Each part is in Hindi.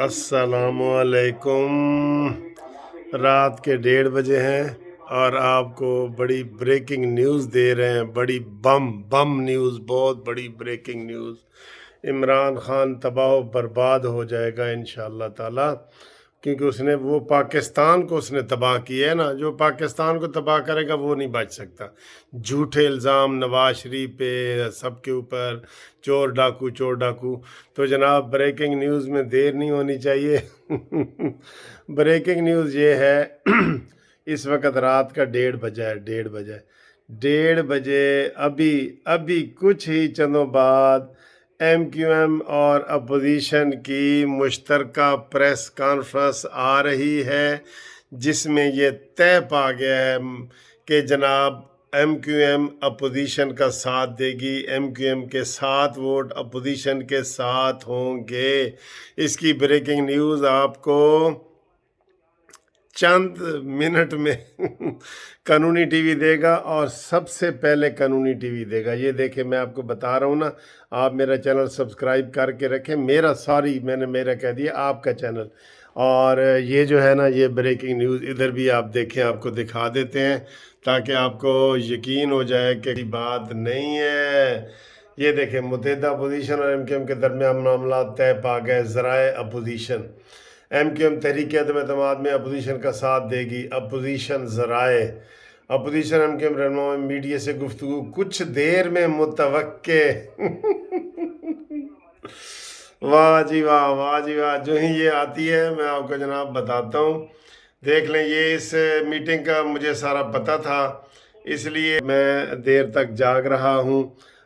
अस्सलामुअलैकुम। रात के 1:30 बजे हैं और आपको बड़ी ब्रेकिंग न्यूज़ दे रहे हैं। बड़ी बम बम न्यूज़, बहुत बड़ी ब्रेकिंग न्यूज़। इमरान खान तबाह बर्बाद हो जाएगा इंशाअल्लाह ताला, क्योंकि उसने वो पाकिस्तान को उसने तबाह किया है ना। जो पाकिस्तान को तबाह करेगा वो नहीं बच सकता। झूठे इल्ज़ाम नवाज शरीफ पे, सबके ऊपर, चोर डाकू। तो जनाब, ब्रेकिंग न्यूज़ में देर नहीं होनी चाहिए। ब्रेकिंग न्यूज़ ये है, इस वक्त रात का 1:30 बजा है। 1:30 बजे अभी अभी कुछ ही चंदों बाद MQM और अपोजिशन की मुश्तरका प्रेस कॉन्फ्रेंस आ रही है, जिसमें ये तय पा गया है कि जनाब MQM अपोजिशन का साथ देगी। MQM के 7 वोट अपोजिशन के साथ होंगे। इसकी ब्रेकिंग न्यूज़ आपको चंद मिनट में कानूनी टीवी देगा, और सबसे पहले कानूनी टीवी देगा। ये देखें, मैं आपको बता रहा हूँ ना, आप मेरा चैनल सब्सक्राइब करके रखें। मैंने मेरा कह दिया, आपका चैनल। और ये जो है ना, ये ब्रेकिंग न्यूज़ इधर भी आप देखें, आपको दिखा देते हैं ताकि आपको यकीन हो जाए कि बात नहीं है। ये देखें, मुत्तहिदा अपोजिशन और MQM के दरमियान मामला तय पा गए। ज़राए अपोजिशन, MQM तहरीक अदम एतमाद में अपोजिशन का साथ देगी। अपोजिशन ज़राए, अपोजिशन MQM रहनुमा मीडिया से गुफ्तगू कुछ देर में मुतवक्के। वाह जी वाह, वाह जी वाह। जो ही ये आती है मैं आपको जनाब बताता हूँ। देख लें, ये इस मीटिंग का मुझे सारा पता था, इसलिए मैं देर तक जाग रहा हूँ।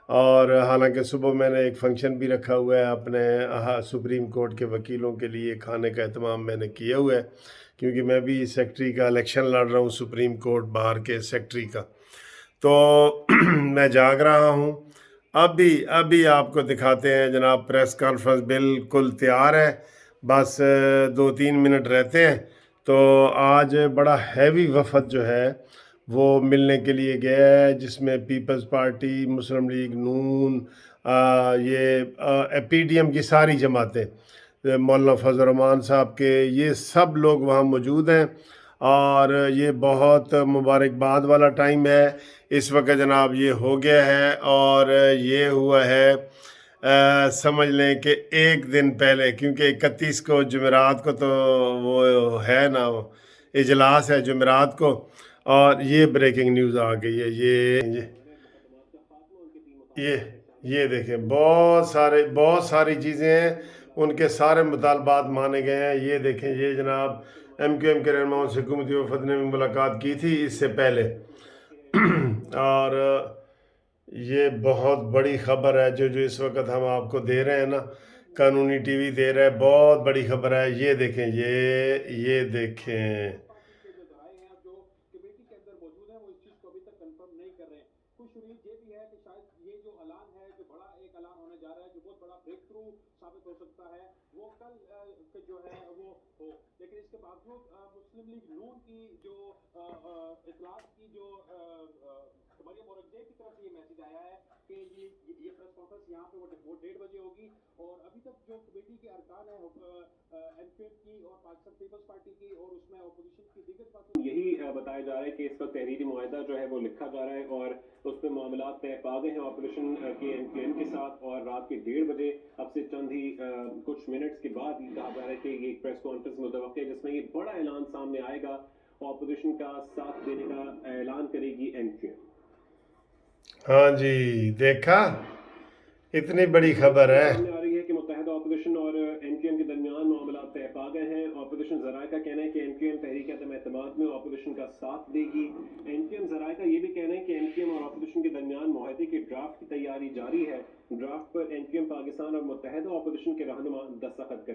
और हालांकि सुबह मैंने एक फ़ंक्शन भी रखा हुआ है अपने सुप्रीम कोर्ट के वकीलों के लिए। खाने का एहतमाम मैंने किया हुआ है, क्योंकि मैं भी सेक्रेटरी का इलेक्शन लड़ रहा हूँ, सुप्रीम कोर्ट बार के सेक्रेटरी का। तो मैं जाग रहा हूँ। अभी अभी आपको दिखाते हैं जनाब, प्रेस कॉन्फ्रेंस बिल्कुल तैयार है। बस 2-3 मिनट रहते हैं। तो आज बड़ा हैवी वफद जो है वो मिलने के लिए गया है, जिसमें पीपल्स पार्टी, मुस्लिम लीग नून, ये PDM की सारी जमातें, मौलाना फजल रहमान साहब के, ये सब लोग वहाँ मौजूद हैं। और ये बहुत मुबारकबाद वाला टाइम है इस वक्त जनाब। ये हो गया है, और ये हुआ है समझ लें कि एक दिन पहले, क्योंकि 31 को जुमेरात को तो वो है ना, वो इजलास है जुमेरात को। और ये ब्रेकिंग न्यूज़ आ गई है। ये ये देखें, बहुत सारी चीज़ें हैं, उनके सारे मुतालबात माने गए हैं। ये देखें, ये जनाब MQM के रहनुमाओं से हुकूमती वफद ने भी मुलाकात की थी इससे पहले। और ये बहुत बड़ी खबर है जो जो इस वक्त हम आपको दे रहे हैं ना, कानूनी टीवी दे रहा है। बहुत बड़ी खबर है। ये देखें, ये देखें। यही बताया जा रहा है कि इस वक्त तहरीरी मुआहदा जो है वो लिखा जा रहा है और उस पर मामला तय पा गए हैं ऑपरेशन के MQM के साथ। और रात के 1:30 बजे, अब से चंद ही कुछ मिनट्स के बाद ही कहा जा रहा है कि ये प्रेस कॉन्फ्रेंस मुतवक्किल है, जिसमें ये बड़ा ऐलान सामने आएगा। ऑपोजिशन का साथ देने का ऐलान करेगी MQM। हाँ जी, देखा, इतनी बड़ी खबर है। सामने आ रही है कि मुत्तहिदा ऑपोजिशन और MQM के दरमियान मामला तय पा गए हैं। ऑपोजिशन ज़राए का कहना है कि MQM तहरीक अदम एतमाद में ऑपोजिशन का साथ देगी। MQM ज़राए का ये भी कहना है कि MQM और ऑपोजिशन के दरमियान मुआहदे की ड्राफ्ट की तैयारी जारी है। ड्राफ्ट पर MQM पाकिस्तान और मुत्तहिदा ऑपोजिशन के रहनुमा दस्तखत करें।